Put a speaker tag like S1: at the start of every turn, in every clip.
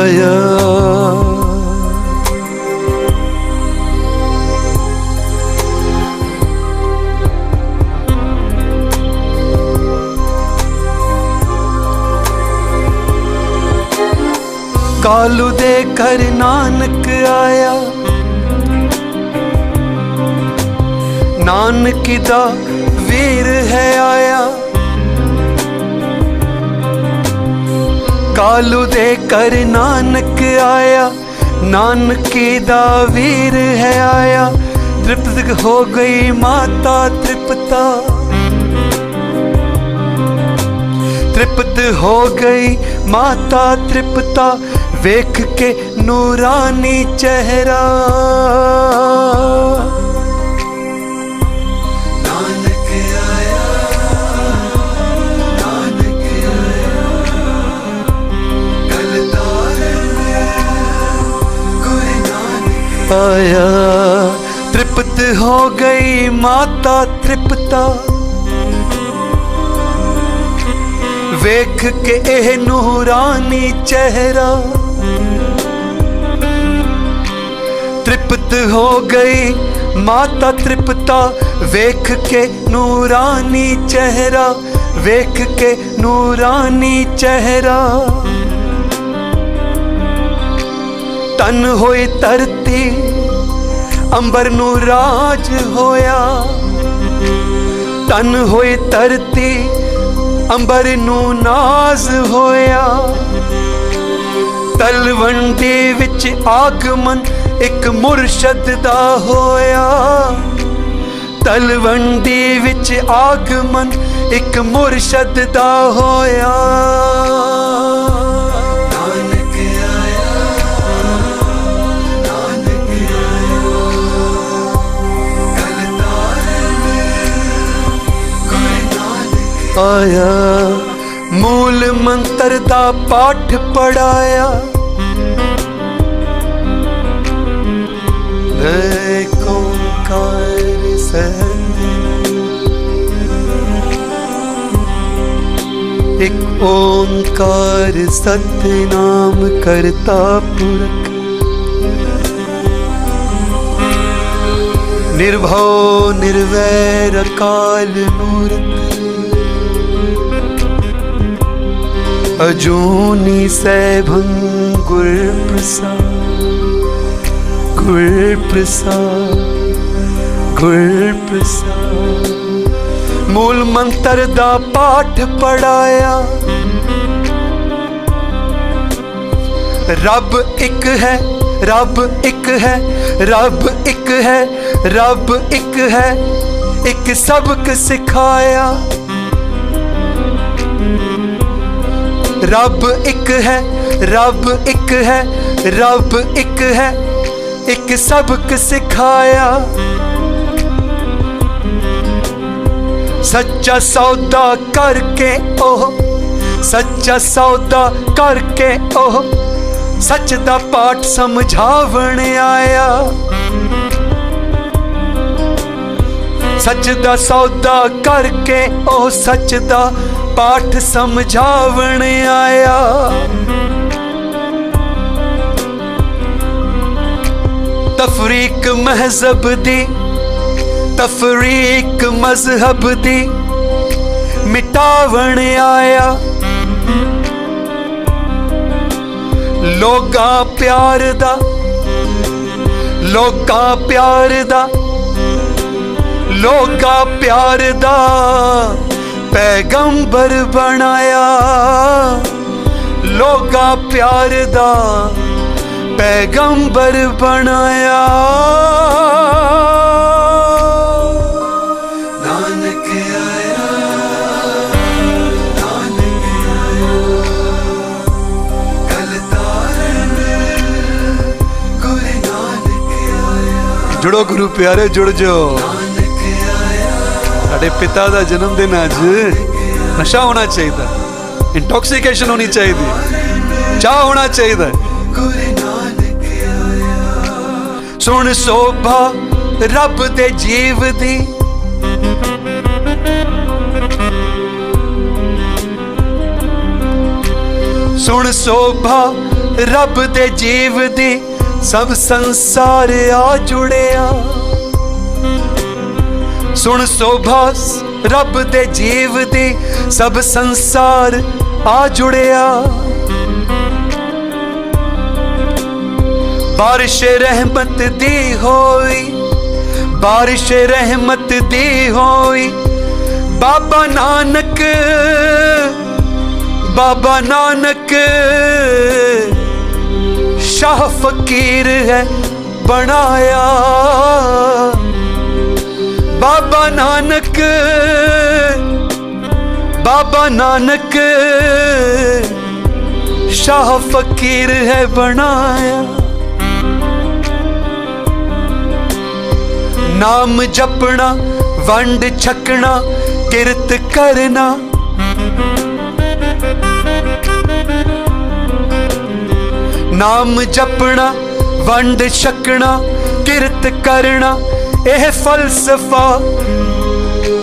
S1: आया। कालू दे घर नानक आया, नानक दा वीर है आया। कालू दे घर नानक आया, नानक दा वीर है आया। तृप्त हो गई माता तृप्ता, तृप्त हो गई माता तृप्ता, वेख के नूरानी चेहरा। नानक आया, नानक आया, कलतार गुरु नानक आया। तृप्त हो गई माता तृप्ता, वेख के एह नूरानी चेहरा। तृप्त हो गई माता तृप्ता, वेख के नूरानी चेहरा, वेख के नूरानी चेहरा। तन होई धरती अंबर नू राज होया, तन होई धरती अंबर नू नाज होया। तलवंडी विच आगमन एक मुर्शद दा होया, तलवंडी विच आगमन एक मुर्शद दा होया। नानक आया, नानक आया, कलतार गुरु नानक आया। मूल मंत्र दा पाठ पढ़ाया, एक ओंकार एक ओंकार सतनाम करता पुरख। निर्भव निर्वैर अकाल मूर्त, अजूनी सैभं गुर प्रसाद, गुर प्रसाद, गुर प्रसाद। मूल मंत्र दा पाठ पढ़ाया, रब एक है, रब एक है, रब एक है, रब एक है, एक सबक सिखाया। रब एक है, रब एक है, रब एक है, एक सबक सिखाया। सच्चा सौदा करके ओह, सच्चा सौदा करके ओह, सच दा पाठ समझावण आया। सच दा सौदा करके ओह, सच दा पाठ समझावण आया। तफरीक महजब दी, तफरीक मजहब दी मिटावण आया। लोगा प्यार दा, लोगा प्यार दा, लोगा प्यार दा पैगंबर बनाया। लोगा प्यार दा पैगंबर बनाया। नानक आया, नानक आया, कलतार गुरु नानक आया। जुड़ो गुरु प्यारे, जुड़ जाओ। नानक आया, साडे पिता दा जन्मदिन अज नशा होना चाहिए, इंटॉक्सिकेशन होनी चाहिए, चाह होना चाहिए। सुन शोभा रब दे जीव दी, सुन शोभा रब दे जीव दी सब संसार आ जुड़िया। सुन सोभास रब दे जीव दी सब संसार आ जुड़िया। बारिश रहमत दी होई, बारिश रहमत दी होई। बाबा नानक, बाबा नानक शाह फकीर है बनाया। बाबा नानक, बाबा नानक शाह फकीर है बनाया। नाम जपना वंड छकना किरत करना। नाम जपना वंड छकना किरत करना। एह फलसफा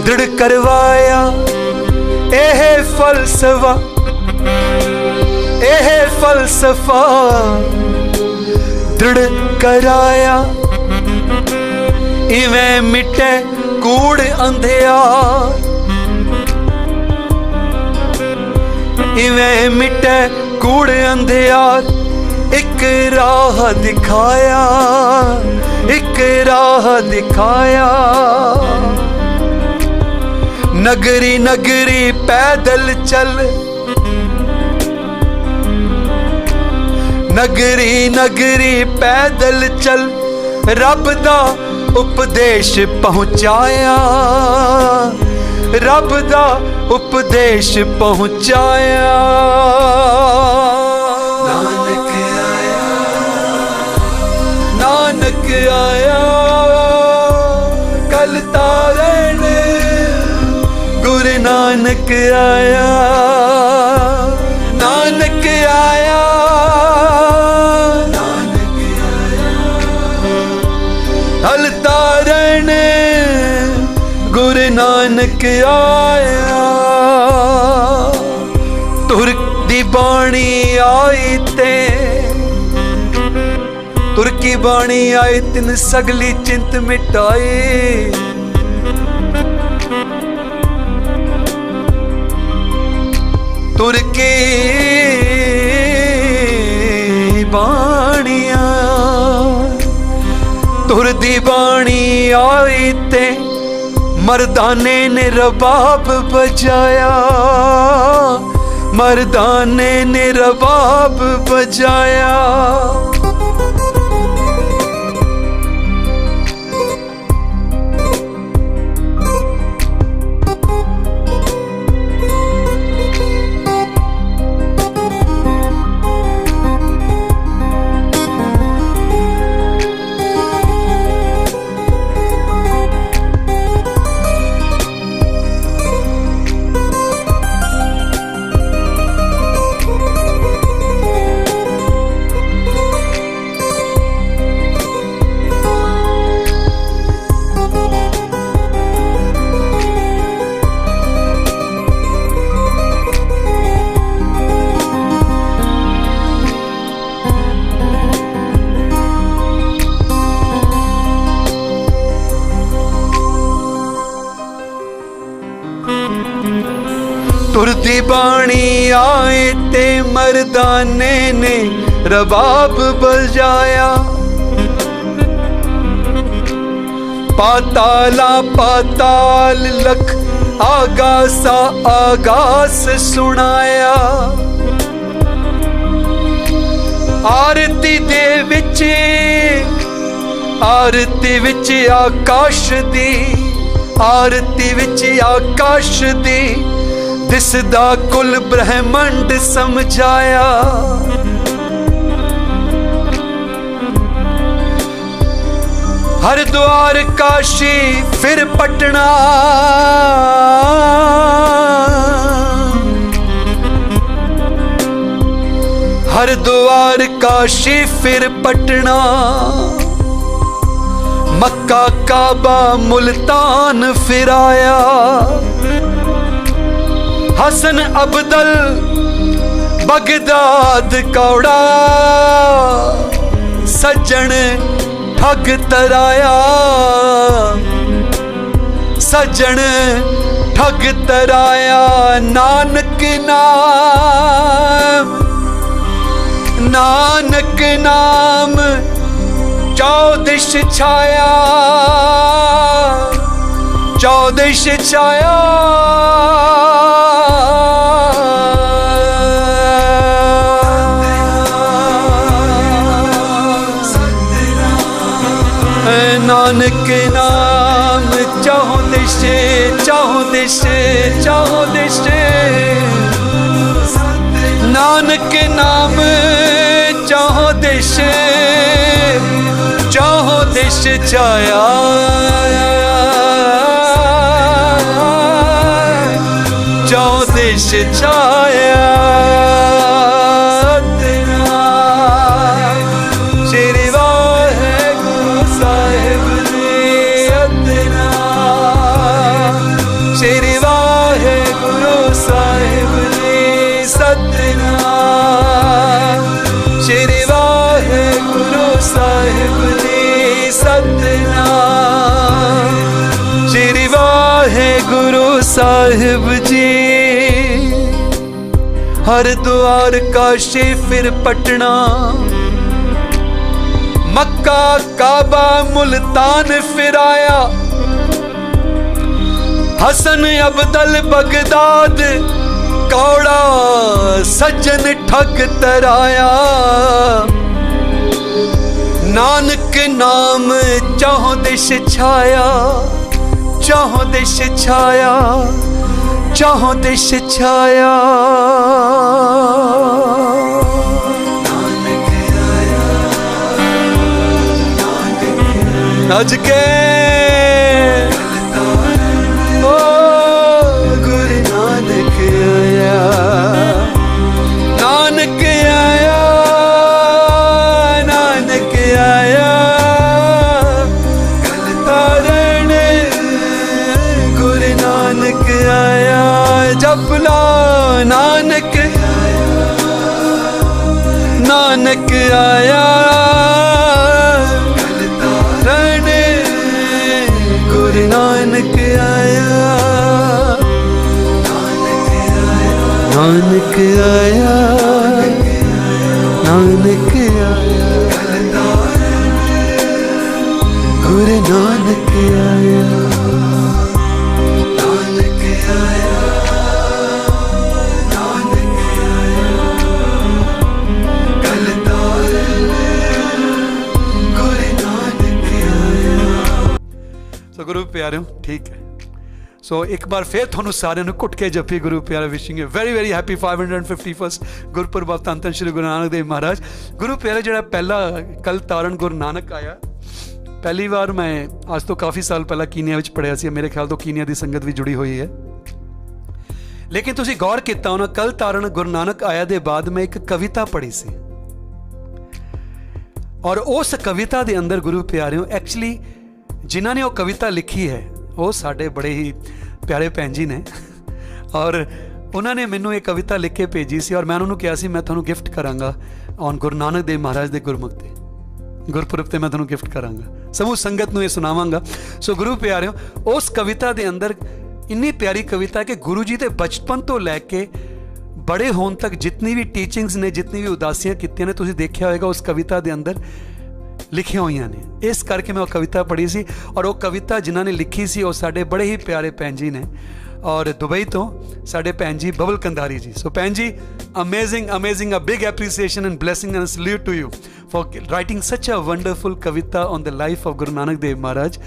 S1: दृढ़ करवाया। एह फलसफा, एह फलसफा दृढ़ कराया। इवें मिटे कूड़ अंधियार, इवें मिटे कूड़ अंधियार। एक राह दिखाया, एक राह दिखाया। नगरी नगरी पैदल चल, नगरी नगरी पैदल चल। रब दा उपदेश पहुंचाया, रब दा उपदेश पहुंचाया। नानक आया, नानक आया कल तारण। गुरु नानक आया, नानक आया, नानक आया कल तारण। गुरु नानक आया। तुर दी बाणी आई ते, तुर की बाणी आई तिन सगली चिंत मिटाई। तुर की बाणिया, तुर दी बाणी आई ते मर्दाने ने रबाब बजाया। मर्दाने ने रबाब बजाया। तुर दी बाणी आए ते मर्दाने ने रबाब बजाया। पाताला पाताल लख आगासा आगास सुनाया। आरती दे विच, आरती विच आकाश दी, आरती विच आकाश दी दिसदा कुल ब्रह्मंड समझाया। हरिद्वार काशी फिर पटना, हरिद्वार काशी फिर पटना। मक्का काबा मुल्तान फिराया। हसन अब्दल बगदाद कौड़ा सज्जन ठग तराया, सज्जन ठग तराया। नानक नाम, नानक नाम चौदिश छाया, चौदिश छाया। नानक नाम चाहो दिश, चाहो दिश, चाहो दिश। नानक नाम चाहो दिश, चाहो दिश छाया, चाहो दिश छाया। गुरु साहिब जी हरिद्वार काशी फिर पटना, मक्का काबा मुल्तान फिर आया। हसन अब्दल बगदाद कौड़ा सज्जन ठग तराया। नानक नाम चाहो दिश छाया, चाहो दिश छाया, चाहो दिश छाया। अज के ओ गुरु नानक आया, नानक आया, नानक आया। नानक आया जप लो, नानक नानक आया। रहने गुरु नानक आया, नानक आया, नानक आया। गुरु नानक आया। गुरु प्यारे ठीक है। सो एक बार फिर थोनू सारे घुट के जपी गुरु प्यारे wishing very very happy 551 Gurpurab of धन धन श्री गुरु नानक देव महाराज। गुरु प्यारे जो पहला कल तारण गुरु नानक आया, पहली बार मैं आज तो काफ़ी साल पहला कीनिया में पढ़िया सी, मेरे ख्याल तो कीनिया की संगत भी जुड़ी हुई है। लेकिन तुसी गौर किया होना कल तारण गुरु नानक आया दे बाद मैं एक कविता पढ़ी सी, और उस कविता के अंदर गुरु प्यारे एक्चुअली जिन्हों ने वो कविता लिखी है वो साढ़े बड़े ही प्यारे भैन जी ने, और उन्होंने मैनू ये कविता लिख के भेजी सी, और मैं उन्होंने कहा सी मैं थोनू गिफ्ट करांगा ऑन गुरु नानक देव महाराज के गुरमुख ते गुरपुरब ते मैं थोनू गिफ्ट करांगा, समूह संगत नूं ये सुनावांगा। सो गुरु प्यारिओ उस कविता के अंदर इन्नी प्यारी कविता कि गुरु जी के बचपन तो लैके बड़े होने तक जितनी भी टीचिंग्स ने, जितनी भी उदासियां कीतियां ने, तुसीं देखिया होगा उस कविता के अंदर लिखिया हुई ने। इस करके मैं वो कविता पढ़ी सी, और वो कविता जिन्होंने लिखी सी वो साढ़े बड़े ही प्यारे भैन जी ने, और दुबई तो साढ़े भैन जी बबल कंधारी जी। सो भैन जी amazing amazing, a big appreciation and blessing and salute to you for writing such a wonderful kavita on the life of Guru Nanak Dev Maharaj.